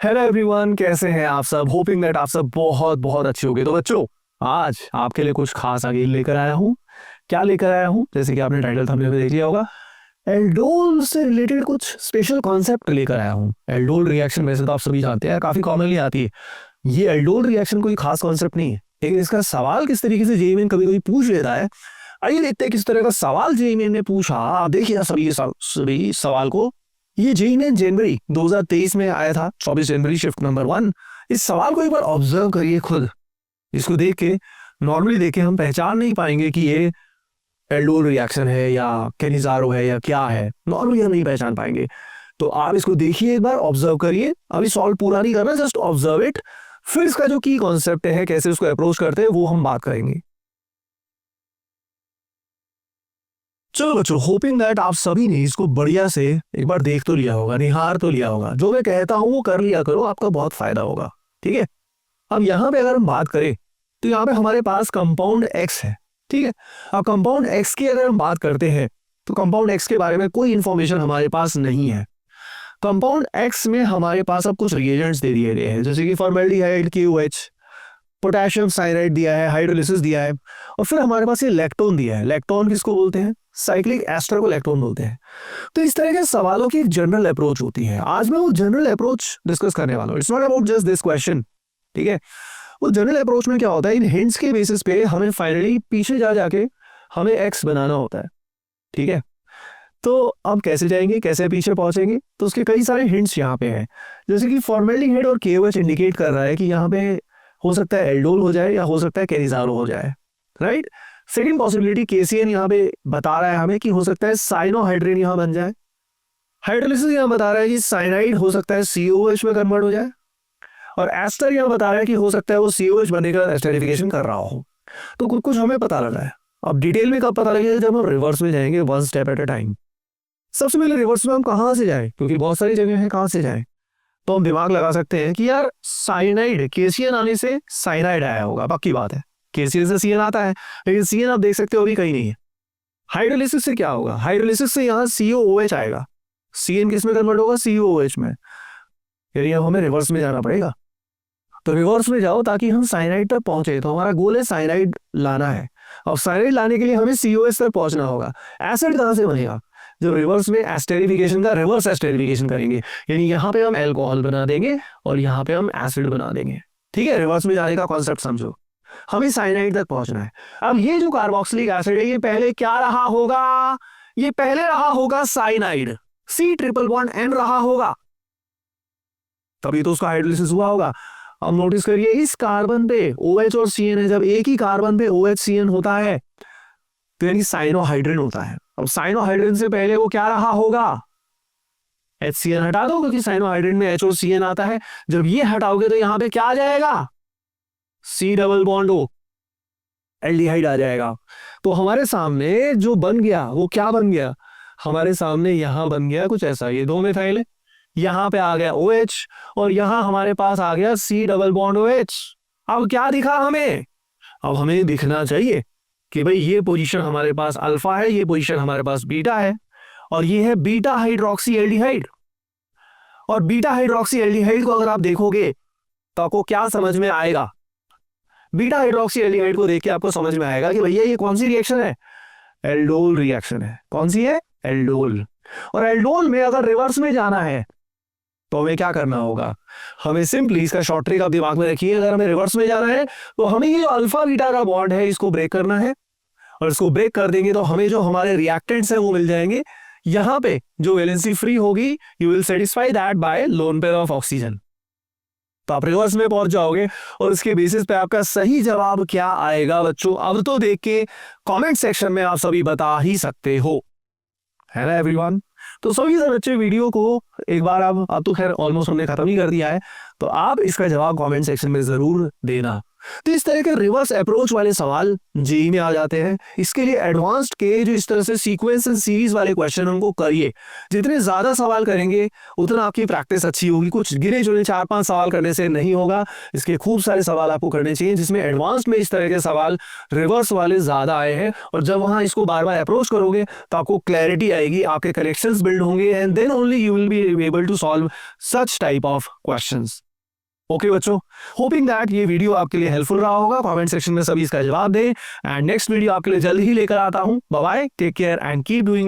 Hello everyone, कैसे हैं आप सब। होपिंग दैट आप सब बहुत बहुत अच्छे होंगे। तो बच्चों, आज आपके लिए कुछ खास आगे लेकर आया हूँ। क्या लेकर आया हूँ, जैसे कि आपने टाइटल थंबनेल में देख लिया होगा, एल्डोल से रिलेटेड कुछ स्पेशल कॉन्सेप्ट लेकर आया हूँ। एल्डोल रिएक्शन वैसे तो आप सभी जानते हैं, काफी कॉमनली आती है। ये एल्डोल रिएक्शन कोई खास कॉन्सेप्ट नहीं है, लेकिन इसका सवाल किस तरीके से जेईई कभी कभी पूछ लेता है। आइए देखते हैं किस तरह का सवाल जेईई ने पूछा। आप देखिए सभी सवाल को। ये जेईई ने जनवरी 2023 में आया था, 24 जनवरी, शिफ्ट नंबर 1। इस सवाल को एक बार ऑब्जर्व करिए खुद। इसको देख के, नॉर्मली देख के हम पहचान नहीं पाएंगे कि ये एल्डोल रिएक्शन है या कैनिजारो है या क्या है। नॉर्मली हम नहीं पहचान पाएंगे। तो आप इसको देखिए, एक बार ऑब्जर्व करिए। अभी सॉल्व पूरा नहीं करना, जस्ट ऑब्जर्व इट। फिर इसका जो की कॉन्सेप्ट है, कैसे उसको अप्रोच करते हैं, वो हम बात करेंगे। चलो बच्चों, होपिंग दैट आप सभी ने इसको बढ़िया से एक बार देख तो लिया होगा, निहार तो लिया होगा। जो मैं कहता हूं वो कर लिया करो, आपका बहुत फायदा होगा। ठीक है। अब यहाँ पे अगर हम बात करें तो यहाँ पे हमारे पास कंपाउंड एक्स है। ठीक है। अब कंपाउंड एक्स की अगर हम बात करते हैं तो कंपाउंड एक्स के बारे में कोई इंफॉर्मेशन हमारे पास नहीं है। कंपाउंड एक्स में हमारे पास अब कुछ रिएजेंट्स दे दिए गए हैं, जैसे कि फॉर्मेल्डिहाइड, KOH, पोटेशियम साइनाइड दिया है, हाइड्रोलिसिस दिया है, और फिर हमारे पास ये लैक्टोन दिया है। लैक्टोन किसको बोलते हैं? साइक्लिक एस्टर को लैक्टोन बोलते हैं। तो इस तरह के सवालों की एक जनरल अप्रोच होती है। आज मैं वो जनरल अप्रोच डिस्कस करने वाला हूँ। It's not about just this question. ठीक है। वो जनरल अप्रोच में क्या होता है, इन हिंट्स के बेसिस पे हमें फाइनली पीछे जाके हमें एक्स बनाना होता है। ठीक है। तो अब कैसे जाएंगे, कैसे पीछे पहुंचेंगे, तो उसके कई सारे हिंट्स यहाँ पे हैं। जैसे कि फॉर्मेल्डिहाइड और KOH इंडिकेट कर रहा है कि यहाँ पे हो सकता है एल्डोल हो जाए या हो सकता है कैनिजारो हो जाए। राइट। सेकंड पॉसिबिलिटी KCN यहाँ पे बता रहा है हमें कि हो सकता है साइनोहाइड्रिन यहाँ बन जाए। हाइड्रोलिसिस यहाँ बता रहा है कि साइनाइड हो सकता है COH में कन्वर्ट हो जाए। और एस्टर यहाँ बता रहा है कि हो सकता है वो COH बनने का एस्टरिफिकेशन कर रहा हो। तो कुछ कुछ हमें पता लगा है। अब डिटेल में कब पता लगेगा? जब हम रिवर्स में जाएंगे, 1 स्टेप एट अ टाइम। सबसे पहले रिवर्स में हम कहाँ से जाएं, क्योंकि बहुत सारी जगह है कहाँ से जाएं। तो हम दिमाग लगा सकते हैं कि यार साइनाइड, KCN आने से साइनाइड आया होगा, पक्की बात है। KCN से CN आता है, लेकिन CN आप देख सकते हो अभी कहीं नहीं है। हाइड्रोलिसिस से क्या होगा? हाइड्रोलिसिस से यहाँ COOH आएगा। CN किस में कन्वर्ट होगा? COOH में। यानी अब हमें रिवर्स में जाना पड़ेगा। तो रिवर्स में जाओ ताकि हम साइनाइड तक पहुंचे। तो हमारा गोल है साइनाइड लाना है। और साइनाइड लाने के लिए हमें COS तक पहुंचना होगा। एसिड कहां से बनेगा? जो रिवर्स में एस्टेरिफिकेशन का रिवर्स एस्टेरिफिकेशन करेंगे, यानी यहाँ पे हम एल्कोहल बना देंगे और यहाँ पे हम एसिड बना देंगे। ठीक है। रिवर्स में जाने का कॉन्सेप्ट समझो। हमें साइनाइड तक पहुंचना है। अब ये जो कार्बोक्सिलिक एसिड है, ये पहले क्या रहा होगा? ये पहले रहा होगा cyanide. C triple bond N रहा होगा, तभी तो उसका हाइड्रोलिसिस हुआ होगा। अब नोटिस करिए, इस कार्बन पे OH और CN है। जब एक ही कार्बन पे OH-CN होता है तो यानी साइनोहाइड्रिन होता है। अब साइनोहाइड्रिन से पहले वो क्या रहा होगा? HCN हटा दो, क्योंकि साइनोहाइड्रिन में H और CN आता है। जब ये हटाओगे तो यहाँ पे क्या आ जाएगा? C double bond O, aldehyde आ जाएगा। तो हमारे सामने जो बन गया वो क्या बन गया? हमारे सामने यहाँ बन गया कुछ ऐसा। ये 2 मिथाइल है, यहाँ पे आ गया OH, और यहाँ हमारे पास आ गया C डबल बॉन्ड OH। अब क्या दिखा हमें? अब हमें दिखना चाहिए कि भाई ये पोजीशन हमारे पास अल्फा है, ये पोजीशन हमारे पास बीटा है, और ये है बीटा हाइड्रोक्सी एल्डिहाइड। और बीटा हाइड्रोक्सी एल्डिहाइड को अगर आप देखोगे तो आपको क्या समझ में आएगा? बीटा हाइड्रोक्सी एल्डिहाइड को देख के आपको समझ में आएगा कि भैया ये कौन सी रिएक्शन है? एल्डोल रिएक्शन है। कौन सी है? एल्डोल। और एल्डोल में अगर रिवर्स में जाना है तो हमें क्या करना होगा? हमें सिंपली इसका शॉर्ट ट्रिक आप दिमाग में रखिए। अगर हमें रिवर्स में जाना है तो हमें ये अल्फा बीटा का बॉन्ड है, इसको ब्रेक करना है। और इसको ब्रेक कर देंगे तो हमें जो हमारे रिएक्टेंट्स हैं वो मिल जाएंगे। यहाँ पे जो वैलेंसी फ्री होगी, you will satisfy that bye lone pair of oxygen. तो आप रिवर्स में पहुंच जाओगे। और इसके बेसिस पे आपका सही जवाब क्या आएगा बच्चों, अब तो देख के कमेंट सेक्शन में आप सभी बता ही सकते हो, है ना एवरीवन। तो सभी से बच्चे वीडियो को एक बार अब तो खैर ऑलमोस्ट हमने खत्म ही कर दिया है, तो आप इसका जवाब कमेंट सेक्शन में जरूर देना। तो इस तरह के रिवर्स अप्रोच वाले सवाल जेईई में आ जाते हैं। इसके लिए एडवांस्ड के जो इस तरह से सीक्वेंस एंड सीरीज वाले क्वेश्चन उनको करिए। जितने ज्यादा सवाल करेंगे उतना आपकी प्रैक्टिस अच्छी होगी। कुछ गिने चुने 4-5 सवाल करने से नहीं होगा, इसके खूब सारे सवाल आपको करने चाहिए जिसमें एडवांस में इस तरह के सवाल रिवर्स वाले ज्यादा आए हैं। और जब वहां इसको बार बार अप्रोच करोगे तो आपको क्लैरिटी आएगी, आपके कनेक्शंस बिल्ड होंगे and then only you will be able to solve such type of questions. Okay बच्चों, होपिंग दैट ये वीडियो आपके लिए हेल्पफुल रहा होगा। कमेंट सेक्शन में सभी इसका जवाब दें एंड नेक्स्ट वीडियो आपके लिए जल्द ही लेकर आता हूं। Bye bye, take care and keep doing